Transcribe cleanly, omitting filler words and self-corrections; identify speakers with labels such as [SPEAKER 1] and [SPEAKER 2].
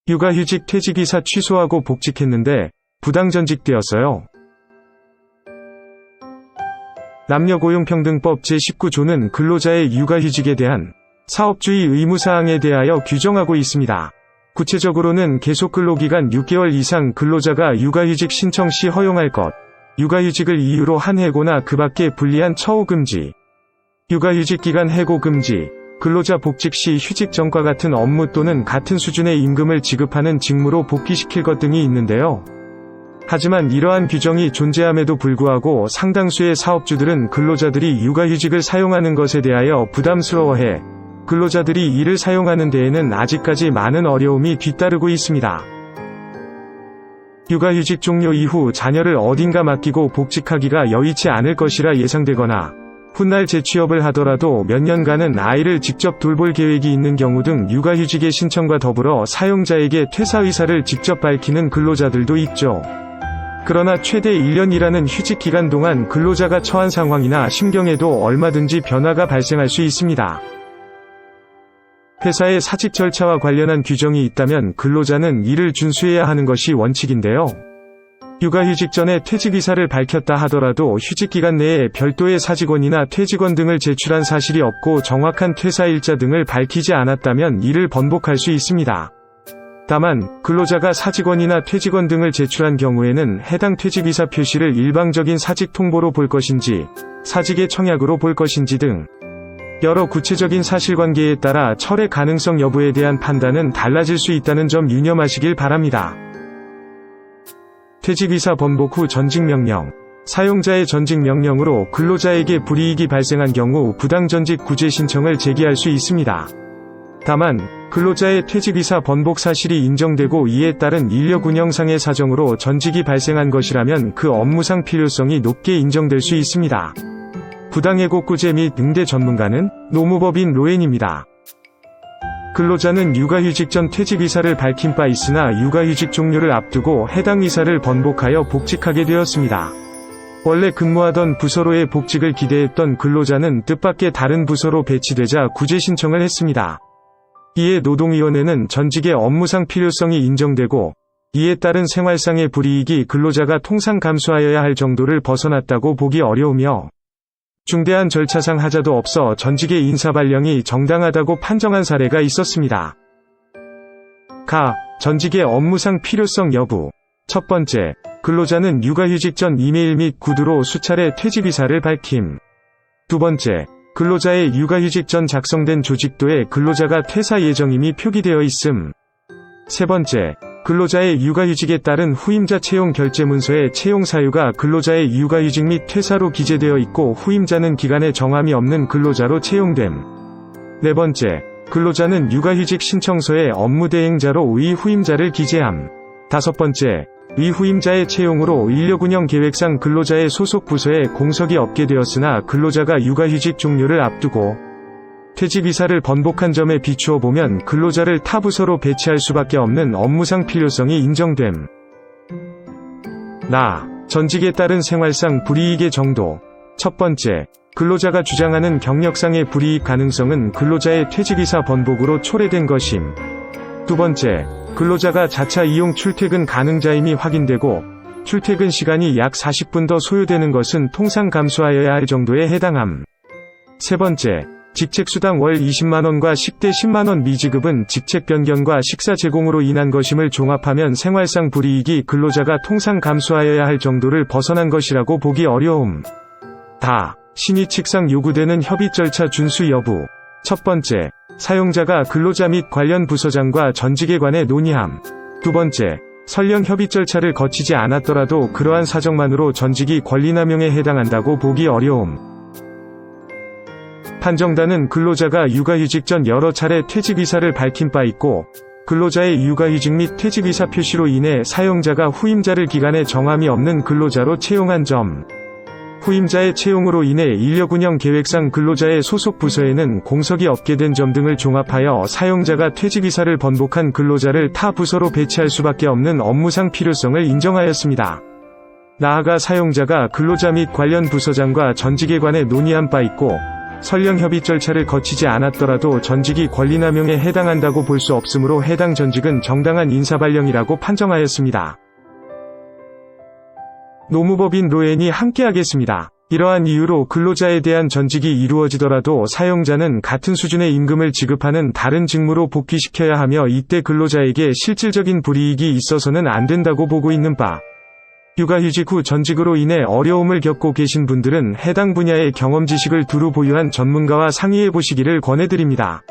[SPEAKER 1] 육아휴직 퇴직이사 취소하고 복직했는데 부당전직되었어요. 남녀고용평등법 제19조는 근로자의 육아휴직에 대한 사업주의 의무사항에 대하여 규정하고 있습니다. 구체적으로는 계속근로기간 6개월 이상 근로자가 육아휴직 신청 시 허용할 것, 육아휴직을 이유로 한 해고나 그 밖에 불리한 처우 금지, 육아휴직 기간 해고 금지, 근로자 복직 시 휴직 전과 같은 업무 또는 같은 수준의 임금을 지급하는 직무로 복귀시킬 것 등이 있는데요. 하지만 이러한 규정이 존재함에도 불구하고 상당수의 사업주들은 근로자들이 육아휴직을 사용하는 것에 대하여 부담스러워해 근로자들이 이를 사용하는 데에는 아직까지 많은 어려움이 뒤따르고 있습니다. 육아휴직 종료 이후 자녀를 어딘가 맡기고 복직하기가 여의치 않을 것이라 예상되거나 훗날 재취업을 하더라도 몇 년간은 아이를 직접 돌볼 계획이 있는 경우 등 육아휴직의 신청과 더불어 사용자에게 퇴사 의사를 직접 밝히는 근로자들도 있죠. 그러나 최대 1년이라는 휴직 기간 동안 근로자가 처한 상황이나 심경에도 얼마든지 변화가 발생할 수 있습니다. 회사의 사직 절차와 관련한 규정이 있다면 근로자는 이를 준수해야 하는 것이 원칙인데요. 육아휴직 전에 퇴직 의사를 밝혔다 하더라도 휴직 기간 내에 별도의 사직원이나 퇴직원 등을 제출한 사실이 없고 정확한 퇴사 일자 등을 밝히지 않았다면 이를 번복할 수 있습니다. 다만 근로자가 사직원이나 퇴직원 등을 제출한 경우에는 해당 퇴직 의사 표시를 일방적인 사직 통보로 볼 것인지 사직의 청약으로 볼 것인지 등 여러 구체적인 사실관계에 따라 철회 가능성 여부에 대한 판단은 달라질 수 있다는 점 유념하시길 바랍니다. 퇴직의사 번복 후 전직명령. 사용자의 전직명령으로 근로자에게 불이익이 발생한 경우 부당전직 구제 신청을 제기할 수 있습니다. 다만 근로자의 퇴직의사 번복 사실이 인정되고 이에 따른 인력 운영상의 사정으로 전직이 발생한 것이라면 그 업무상 필요성이 높게 인정될 수 있습니다. 부당해고 구제 및 응대 전문가는 노무법인 로엔입니다. 근로자는 육아휴직 전 퇴직 의사를 밝힌 바 있으나 육아휴직 종료를 앞두고 해당 의사를 번복하여 복직하게 되었습니다. 원래 근무하던 부서로의 복직을 기대했던 근로자는 뜻밖의 다른 부서로 배치되자 구제 신청을 했습니다. 이에 노동위원회는 전직의 업무상 필요성이 인정되고 이에 따른 생활상의 불이익이 근로자가 통상 감수하여야 할 정도를 벗어났다고 보기 어려우며 중대한 절차상 하자도 없어 전직의 인사발령이 정당하다고 판정한 사례가 있었습니다. 전직의 업무상 필요성 여부. 첫 번째, 근로자는 육아휴직 전 이메일 및 구두로 수차례 퇴직 의사를 밝힘. 두 번째, 근로자의 육아휴직 전 작성된 조직도에 근로자가 퇴사 예정임이 표기되어 있음. 세 번째, 근로자의 육아휴직에 따른 후임자 채용 결재문서에 채용 사유가 근로자의 육아휴직 및 퇴사로 기재되어 있고 후임자는 기간에 정함이 없는 근로자로 채용됨. 네 번째, 근로자는 육아휴직 신청서에 업무대행자로 의 후임자를 기재함. 다섯 번째, 의 후임자의 채용으로 인력운영 계획상 근로자의 소속 부서에 공석이 없게 되었으나 근로자가 육아휴직 종료를 앞두고 퇴직 의사를 번복한 점에 비추어 보면 근로자를 타 부서로 배치할 수밖에 없는 업무상 필요성이 인정됨. 전직에 따른 생활상 불이익의 정도. 첫 번째, 근로자가 주장하는 경력상의 불이익 가능성은 근로자의 퇴직 의사 번복으로 초래된 것임. 두 번째, 근로자가 자차 이용 출퇴근 가능자임이 확인되고 출퇴근 시간이 약 40분 더 소요되는 것은 통상 감수하여야 할 정도에 해당함. 세 번째, 직책수당 월 20만원과 식대 10만원 미지급은 직책 변경과 식사 제공으로 인한 것임을 종합하면 생활상 불이익이 근로자가 통상 감수하여야 할 정도를 벗어난 것이라고 보기 어려움. 신의 측상 요구되는 협의 절차 준수 여부. 첫 번째, 사용자가 근로자 및 관련 부서장과 전직에 관해 논의함. 두 번째, 설령 협의 절차를 거치지 않았더라도 그러한 사정만으로 전직이 권리남용에 해당한다고 보기 어려움. 판정단은 근로자가 육아휴직 전 여러 차례 퇴직 의사를 밝힌 바 있고 근로자의 육아휴직 및 퇴직 의사 표시로 인해 사용자가 후임자를 기간에 정함이 없는 근로자로 채용한 점, 후임자의 채용으로 인해 인력운영 계획상 근로자의 소속 부서에는 공석이 없게 된 점 등을 종합하여 사용자가 퇴직 의사를 번복한 근로자를 타 부서로 배치할 수밖에 없는 업무상 필요성을 인정하였습니다. 나아가 사용자가 근로자 및 관련 부서장과 전직에 관해 논의한 바 있고 설령 협의 절차를 거치지 않았더라도 전직이 권리남용에 해당한다고 볼 수 없으므로 해당 전직은 정당한 인사발령이라고 판정하였습니다. 노무법인 로엔이 함께하겠습니다. 이러한 이유로 근로자에 대한 전직이 이루어지더라도 사용자는 같은 수준의 임금을 지급하는 다른 직무로 복귀시켜야 하며 이때 근로자에게 실질적인 불이익이 있어서는 안 된다고 보고 있는 바, 육아휴직 후 전직으로 인해 어려움을 겪고 계신 분들은 해당 분야의 경험 지식을 두루 보유한 전문가와 상의해 보시기를 권해드립니다.